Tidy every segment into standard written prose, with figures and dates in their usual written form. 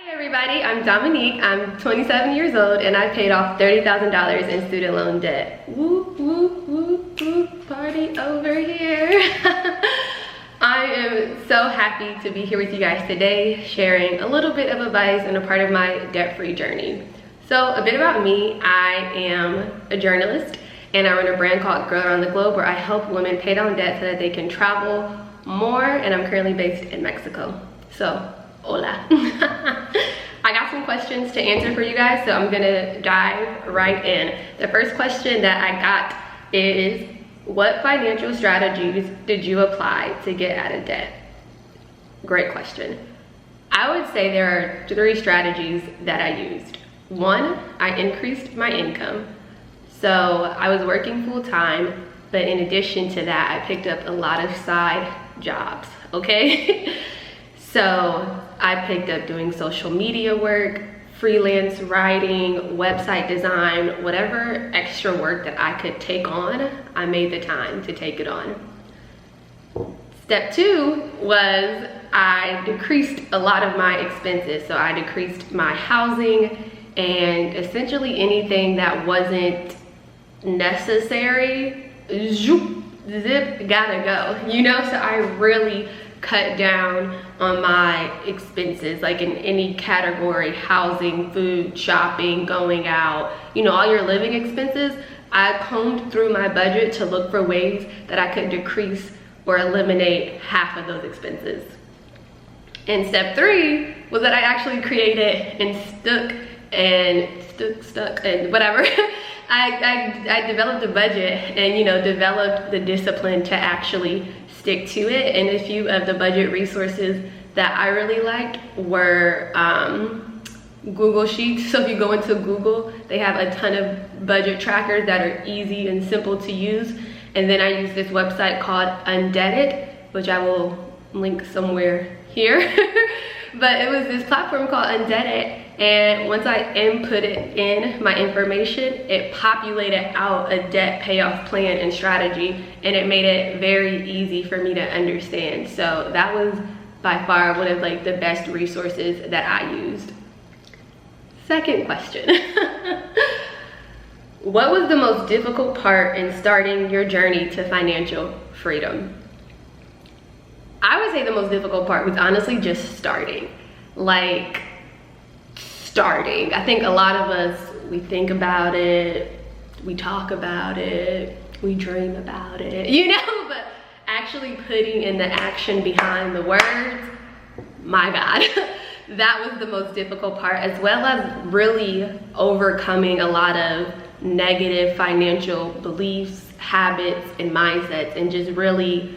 Hi everybody, I'm Dominique. I'm 27 years old and I paid off $30,000 in student loan debt. Whoop, whoop, whoop, whoop, party over here. I am so happy to be here with you guys today, sharing a little bit of advice and a part of my debt-free journey. So a bit about me, I am a journalist and I run a brand called Girl Around the Globe where I help women pay down debt so that they can travel more, and I'm currently based in Mexico. So, hola. I got some questions to answer for you guys, so I'm gonna dive right in. The first question that I got is, what financial strategies did you apply to get out of debt? Great question. I would say there are 3 strategies that I used. 1, I increased my income. So I was working full time, but in addition to that, I picked up a lot of side jobs, okay? So I picked up doing social media work, freelance writing, website design, whatever extra work that I could take on, I made the time to take it on. Step 2 was I decreased a lot of my expenses. So I decreased my housing and essentially anything that wasn't necessary, zip, gotta go, you know? So I really cut down on my expenses, like in any category: housing, food, shopping, going out, you know, all your living expenses. I combed through my budget to look for ways that I could decrease or eliminate half of those expenses. And step 3 was that I actually created and stuck and whatever. I developed a budget and, you know, developed the discipline to actually stick to it. And a few of the budget resources that I really liked were Google Sheets. So if you go into Google, they have a ton of budget trackers that are easy and simple to use. And then I use this website called Undeaded, which I will link somewhere here. But it was this platform called Undeaded, and once I inputted in my information, it populated out a debt payoff plan and strategy, and it made it very easy for me to understand. So that was by far one of like the best resources that I used. Second question. What was the most difficult part in starting your journey to financial freedom? I would say the most difficult part was honestly just starting. Like, starting. I think a lot of us, we think about it, we talk about it, we dream about it, you know, but actually putting in the action behind the words, my God, that was the most difficult part, as well as really overcoming a lot of negative financial beliefs, habits, and mindsets, and just really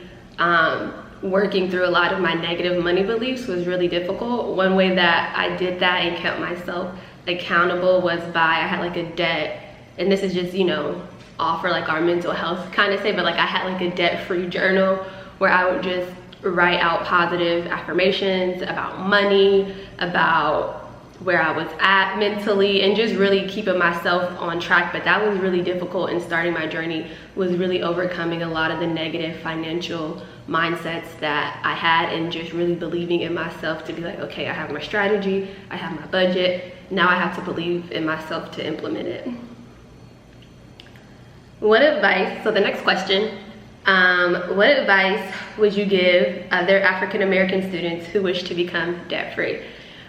working through a lot of my negative money beliefs was really difficult. One way that I did that and kept myself accountable was by, I had like a debt, and this is just, you know, all for like our mental health kind of say, but like I had like a debt-free journal where I would just write out positive affirmations about money, about where I was at mentally, and just really keeping myself on track. But that was really difficult in starting my journey, was really overcoming a lot of the negative financial mindsets that I had, and just really believing in myself to be like, okay, I have my strategy, I have my budget, now I have to believe in myself to implement it. What advice, so the next question, what advice would you give other African American students who wish to become debt-free?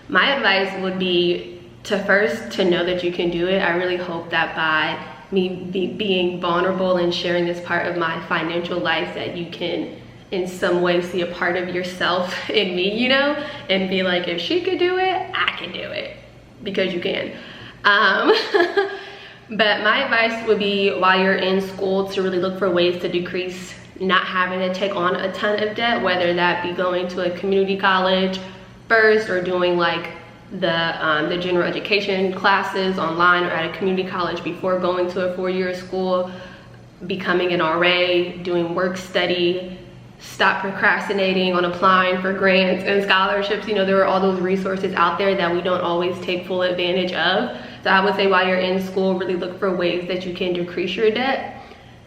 My advice would be to know that you can do it. I really hope that by me being vulnerable and sharing this part of my financial life, that you can in some way see a part of yourself in me, you know, and be like, if she could do it, I can do it, because you can. But my advice would be, while you're in school, to really look for ways to decrease not having to take on a ton of debt, whether that be going to a community college first, or doing like the general education classes online or at a community college before going to a 4-year school, becoming an RA, doing work study, stop procrastinating on applying for grants and scholarships. You know, there are all those resources out there that we don't always take full advantage of. So I would say, while you're in school, really look for ways that you can decrease your debt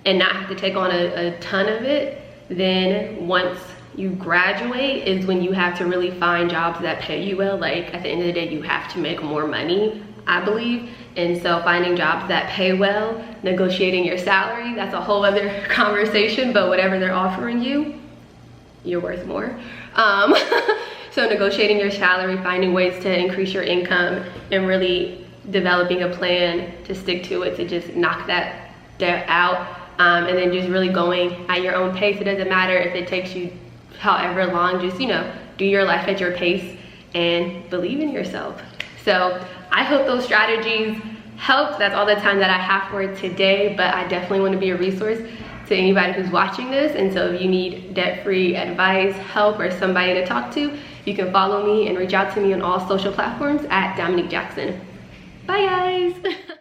and not have to take on a ton of it. Then once you graduate is when you have to really find jobs that pay you well. Like at the end of the day, you have to make more money, I believe. And so finding jobs that pay well, negotiating your salary, that's a whole other conversation, but whatever they're offering you, you're worth more. So negotiating your salary, finding ways to increase your income, and really developing a plan to stick to it, to just knock that debt out. And then just really going at your own pace. It doesn't matter if it takes you however long, just, you know, do your life at your pace and believe in yourself. So I hope those strategies helped. That's all the time that I have for today, but I definitely want to be a resource to anybody who's watching this. And so if you need debt-free advice, help, or somebody to talk to, you can follow me and reach out to me on all social platforms at Dominique Jackson. Bye guys.